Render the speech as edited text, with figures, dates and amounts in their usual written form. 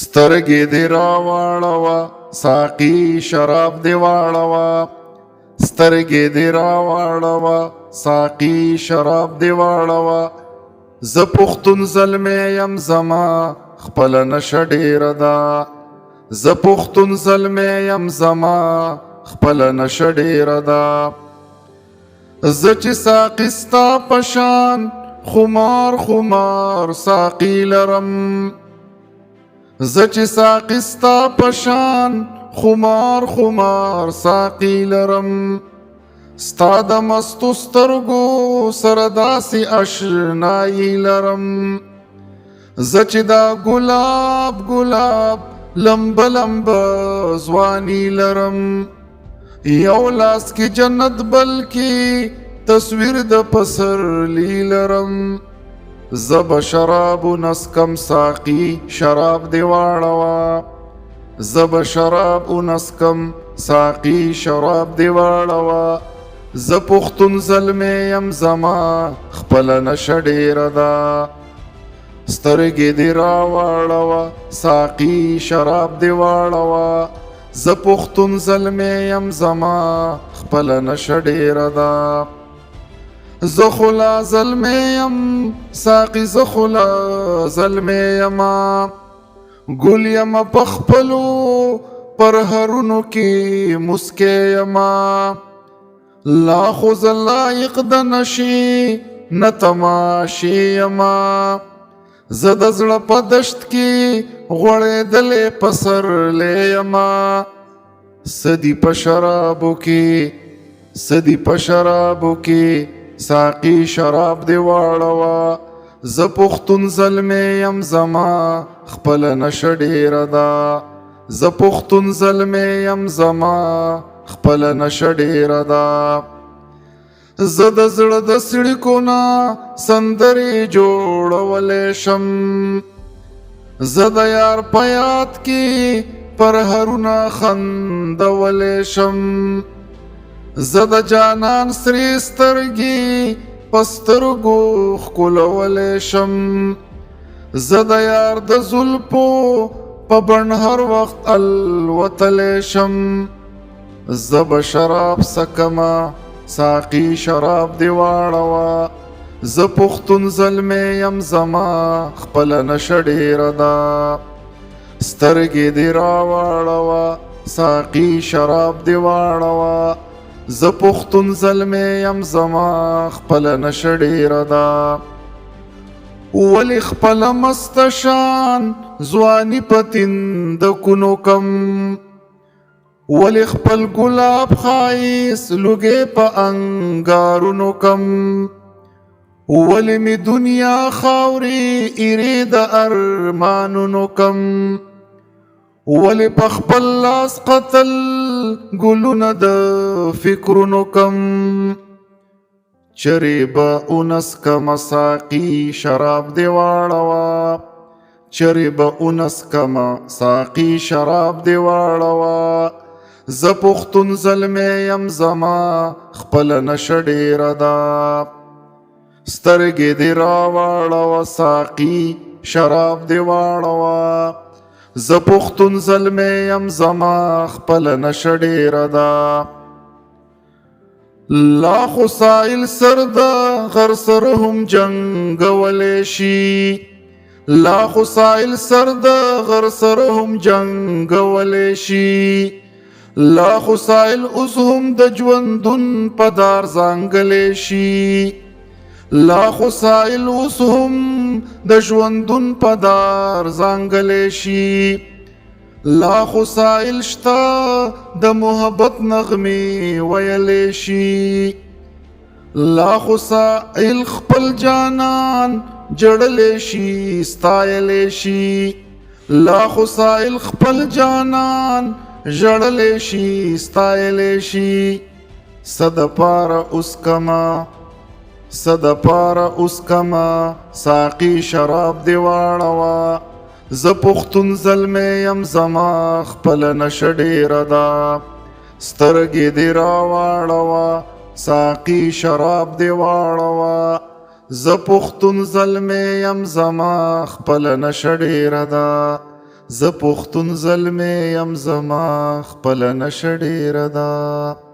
سترګې دې راواړوه ساقي شراب دې واړوه سترګې دې راواړوه ساقي شراب دې واړوه زه پښتون زلمی یم زما خپله نشه ډېره ده زه پښتون زلمی یم زما خپله نشه ډېره ده زه چې ساقي ستا په شان خمار خمار ساقي لرم زه چې ساقي ستا په شان خمار خمار ساقي لرم ستا د مستو سترګو سره داسې اشنایي لرم زه چې دا ګلاب ګلاب لمبه لمبه ځواني لرم یو لاس کې جنت بلکې تصویر د پسرلی لرم زه به شراب ونسکم ساقي شراب دې واړوه زه به شراب ونسکم ساقي شراب دې واړوه زه پښتون زلمی یم زما خپله نشه ډېره ده سترګې دې راواړوه ساقي شراب دې واړوه زه پښتون زلمی یم زما خپله نشه ډېره ده زه خو لا زلمی یم ساقي زه خو لا زلمی یمه ګل یمه په خپلو پرهرونو کې مسکی یمه لا خو زه لایق د نشې نه تماشې یمه زه د زړه په دشت کې غوړېدلې پسرلی یمه څه دي په شرابو کې څه دي په شرابو کې ساقي شراب دې واړوه زه پښتون زلمی یم زما خپله نشه ډېره ده زه پښتون زلمی یم زما خپله نشه ډېره ده زه د زړه د څړیکو نه سندرې جوړولی شم زه د یار په یاد کې پرهرونه خندولی شم زه د جانان سرې سترګې په سترګو ښکلولی شم زه د یار د زلفو په بڼ هر وخت الوتلی شم زه به شراب څکمه ساقي شراب دې واړوه زه پښتون زلمی یم زما خپله نشه ډېره ده سترګې دې راواړوه ساقي شراب دې واړوه زه پښتون زلمی یم زما خپله نشه ډېره ده ولې خپله مسته شان ځواني په تندکونو کم ولې خپل ګلاب ښایست لوګې په انګارونو کم ولې مې دنیا خاورې ایرې د ارمانونو کم ولې په خپل لاس قتل ګلونه د فکرونو کم چرې به ونسکمه ساقي شراب دې واړوه چرې به ونسکمه ساقي شراب دې واړوه زه پښتون زلمی یم زما خپله نشه ډېره ده سترګې دې راواړوه ساقي شراب دې واړوه زه پښتون زلمی یم زما خپله نشه ډېره ده لا خو سایل سر د غر سره هم جنګولی شي لا خو سایل سر د غر سره هم جنګولی شي لا خو سایل اوس هم د ژوندون په دار زانګلی شي لا خو سایل اوس هم د ژوندون په دار زانګلی شي لا خو سایل شته د محبت نغمې ویلی شي لا خو سایل خپل جانان جړلی شي ستایلی شي لا خو سایل خپل جانان ژړلی شي ستایلی شي څه دپاره اوس کمه څه دپاره اوس کمه ساقي شراب دې واړوه زه پښتون زلمی یم زما خپله نشه ډېره ده سترګې دې راواړوه ساقي شراب دې واړوه زه پښتون زلمی یم زما خپله نشه ډېره ده ز پښتون زلمی یم زما خپله نشه ډېره ده